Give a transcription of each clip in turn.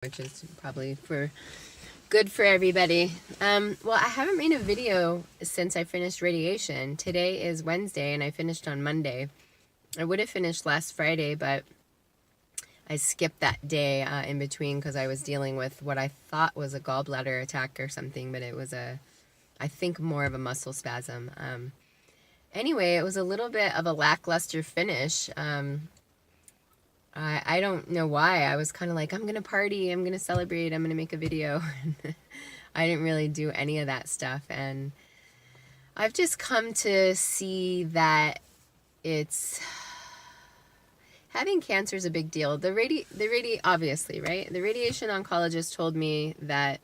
which is probably good for everybody. Well, I haven't made a video since I finished radiation. Today is Wednesday, and I finished on Monday. I would have finished last Friday, but I skipped that day in between because I was dealing with what I thought was a gallbladder attack or something, but it was I think more of a muscle spasm. Anyway, it was a little bit of a lackluster finish. I don't know why. I was kind of like, I'm going to party, I'm going to celebrate, I'm going to make a video. I didn't really do any of that stuff. And I've just come to see that having cancer is a big deal. Obviously, right? The radiation oncologist told me that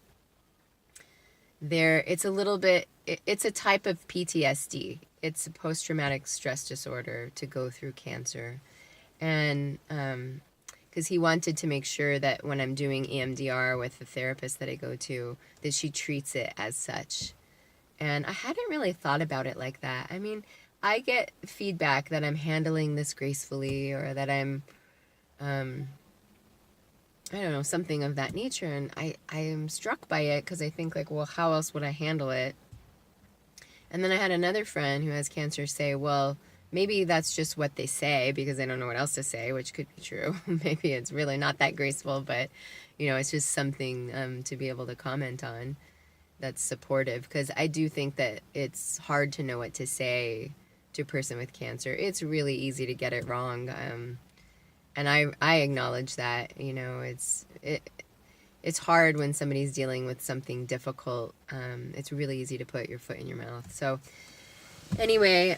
it's a type of PTSD. It's a post-traumatic stress disorder to go through cancer. And because he wanted to make sure that when I'm doing EMDR with the therapist that I go to, that she treats it as such. And I hadn't really thought about it like that. I mean, I get feedback that I'm handling this gracefully, or that I'm, I don't know, something of that nature. And I am struck by it because I think, like, well, how else would I handle it? And then I had another friend who has cancer say, well, maybe that's just what they say because they don't know what else to say, which could be true. Maybe it's really not that graceful, but, it's just something to be able to comment on that's supportive. Because I do think that it's hard to know what to say to a person with cancer. It's really easy to get it wrong. And I acknowledge that, it's hard when somebody's dealing with something difficult. It's really easy to put your foot in your mouth. So anyway,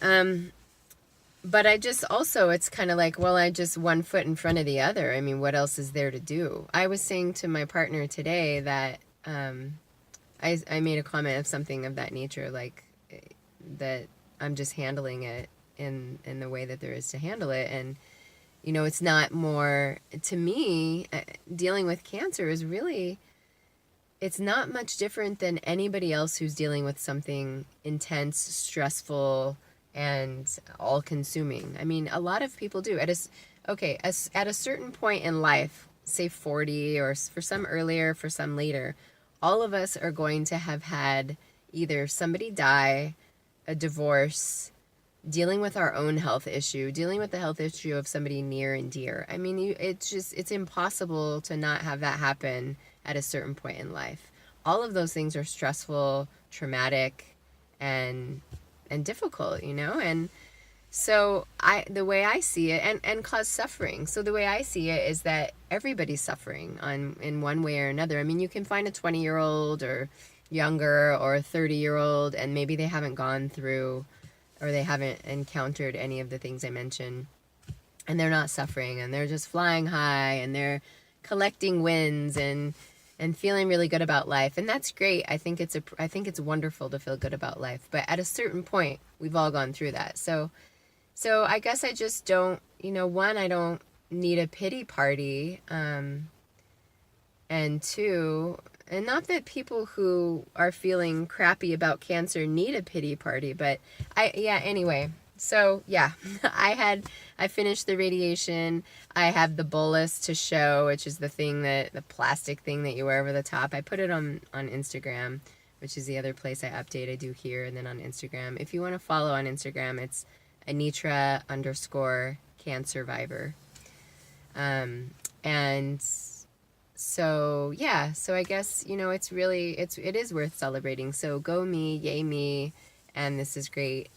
but it's kind of like, well, I just one foot in front of the other. I mean, what else is there to do? I was saying to my partner today that I made a comment of something of that nature, like that I'm just handling it in the way that there is to handle it. And, it's not more, to me, dealing with cancer is really, it's not much different than anybody else who's dealing with something intense, stressful, and all-consuming. I mean, a lot of people do. At a certain point in life, say 40, or for some earlier, for some later, all of us are going to have had either somebody die, a divorce, dealing with our own health issue, dealing with the health issue of somebody near and dear. I mean, it's impossible to not have that happen at a certain point in life. All of those things are stressful, traumatic, and difficult, and so the way I see it, and cause suffering. So the way I see it is that everybody's suffering in one way or another. I mean, you can find a 20-year-old or younger or a 30-year-old, and maybe they haven't gone through, or they haven't encountered any of the things I mentioned, and they're not suffering, and they're just flying high, and they're collecting wins and feeling really good about life. And that's great. I think it's wonderful to feel good about life. But at a certain point, we've all gone through that. So I guess I just don't, one, I don't need a pity party. And two, and not that people who are feeling crappy about cancer need a pity party, but anyway. So yeah, I finished the radiation. I have the bolus to show, which is the plastic thing that you wear over the top. I put it on Instagram, which is the other place I update. I do here and then on Instagram. If you want to follow on Instagram, it's Anitra_CanSurvivor. And so yeah, so I guess, it is worth celebrating. So go me, yay me, and this is great.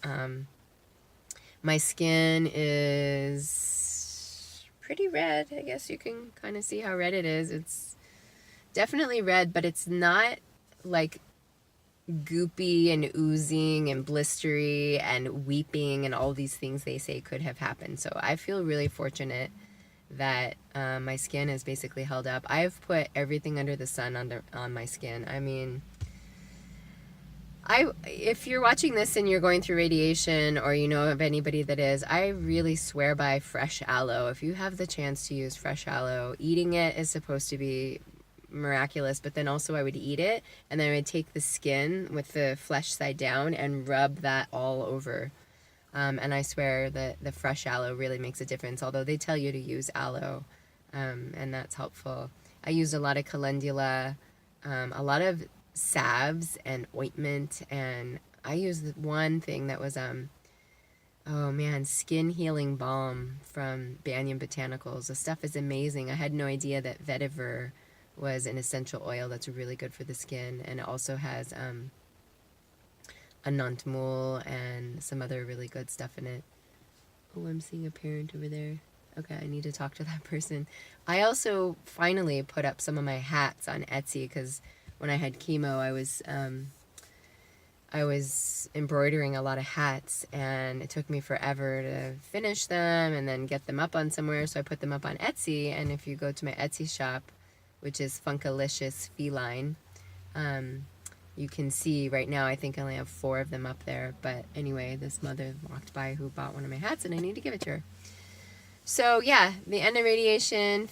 My skin is pretty red. I guess you can kind of see how red it is. It's definitely red, but it's not like goopy and oozing and blistery and weeping and all these things they say could have happened. So I feel really fortunate that my skin is basically held up. I've put everything under the sun on my skin. I mean, if you're watching this and you're going through radiation, or you know of anybody that is, I really swear by fresh aloe. If you have the chance to use fresh aloe, eating it is supposed to be miraculous, but then also I would eat it, and then I would take the skin with the flesh side down and rub that all over. And I swear that the fresh aloe really makes a difference, although they tell you to use aloe, and that's helpful. I used a lot of calendula, a lot of salves and ointment, and I used one thing that was oh man, skin healing balm from Banyan botanicals. The stuff is amazing. I had no idea that vetiver was an essential oil that's really good for the skin, and it also has anantmul and some other really good stuff in it. Oh, I'm seeing a parent over there. Okay, I need to talk to that person. I also finally put up some of my hats on Etsy because when I had chemo, I was embroidering a lot of hats, and it took me forever to finish them and then get them up on somewhere. So I put them up on Etsy, and if you go to my Etsy shop, which is Funkalicious Feline, you can see right now I think I only have 4 of them up there. But anyway, this mother walked by who bought one of my hats, and I need to give it to her. So yeah, the end of radiation,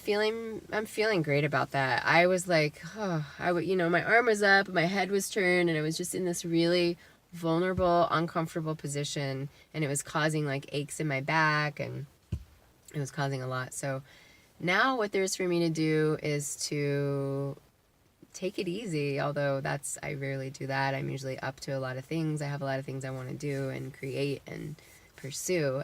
I'm feeling great about that. I was like, oh, my arm was up, my head was turned, and I was just in this really vulnerable, uncomfortable position, and it was causing like aches in my back, and it was causing a lot. So now what there's for me to do is to take it easy, although I rarely do that. I'm usually up to a lot of things. I have a lot of things I want to do and create and pursue.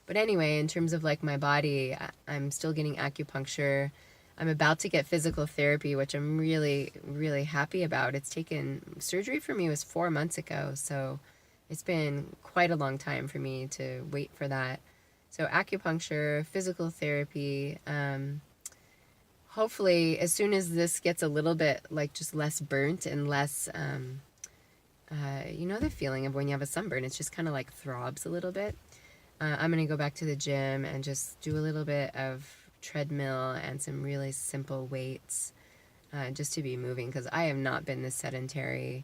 But anyway, in terms of like my body, I'm still getting acupuncture. I'm about to get physical therapy, which I'm really, really happy about. Surgery for me was 4 months ago, so it's been quite a long time for me to wait for that. So acupuncture, physical therapy, hopefully as soon as this gets a little bit like just less burnt and less, the feeling of when you have a sunburn, it's just kind of like throbs a little bit. I'm going to go back to the gym and just do a little bit of treadmill and some really simple weights just to be moving, because I have not been this sedentary.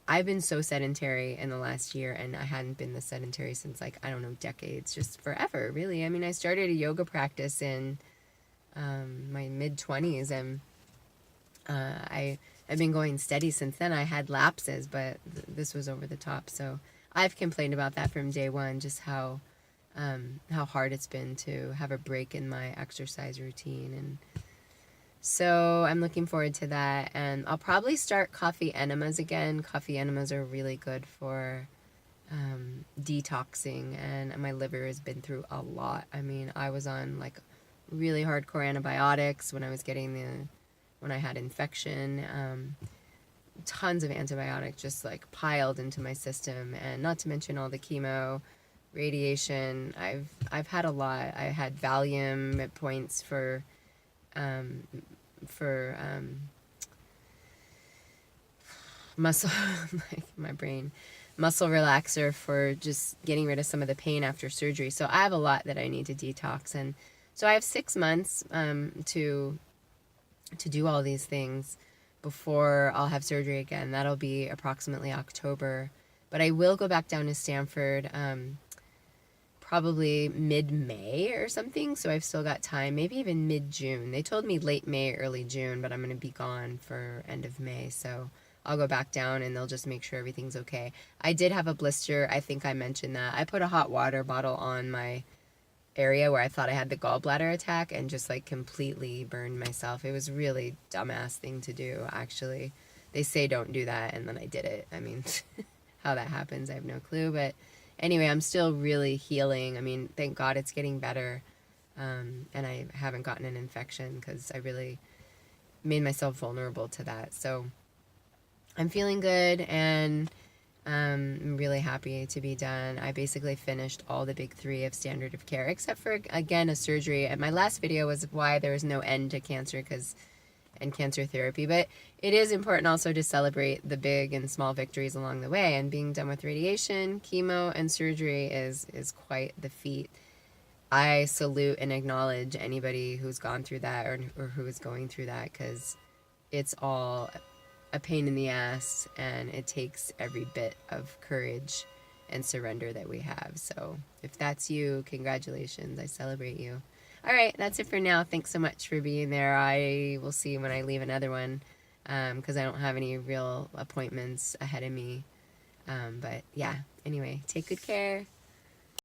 I've been so sedentary in the last year, and I hadn't been this sedentary since decades, just forever, really. I mean, I started a yoga practice in my mid-20s, and I've been going steady since then. I had lapses, but this was over the top, so I've complained about that from day one, just how hard it's been to have a break in my exercise routine. And so I'm looking forward to that. And I'll probably start coffee enemas again. Coffee enemas are really good for detoxing, and my liver has been through a lot. I mean, I was on like really hardcore antibiotics when I had infection. Tons of antibiotics just like piled into my system, and not to mention all the chemo, radiation. I've had a lot. I had Valium at points for muscle like my brain, muscle relaxer for just getting rid of some of the pain after surgery. So I have a lot that I need to detox, and so I have 6 months to do all these things before I'll have surgery again. That'll be approximately October. But I will go back down to Stanford probably mid-May or something, so I've still got time, maybe even mid-June. They told me late May, early June, but I'm going to be gone for end of May, so I'll go back down and they'll just make sure everything's okay. I did have a blister. I think I mentioned that. I put a hot water bottle on my area where I thought I had the gallbladder attack and just like completely burned myself. It was a really dumbass thing to do, actually. They say don't do that, and then I did it. I mean, how that happens, I have no clue. But anyway, I'm still really healing. I mean, thank God it's getting better. And I haven't gotten an infection because I really made myself vulnerable to that. So I'm feeling good, and I'm really happy to be done. I basically finished all the big 3 of standard of care, except for, again, a surgery. And my last video was why there was no end to cancer and cancer therapy. But it is important also to celebrate the big and small victories along the way. And being done with radiation, chemo, and surgery is quite the feat. I salute and acknowledge anybody who's gone through that or who is going through that, because it's all a pain in the ass, and it takes every bit of courage and surrender that we have. So if that's you, congratulations. I celebrate you. All right, that's it for now. Thanks so much for being there. I will see you when I leave another one, because I don't have any real appointments ahead of me. But yeah, anyway, take good care.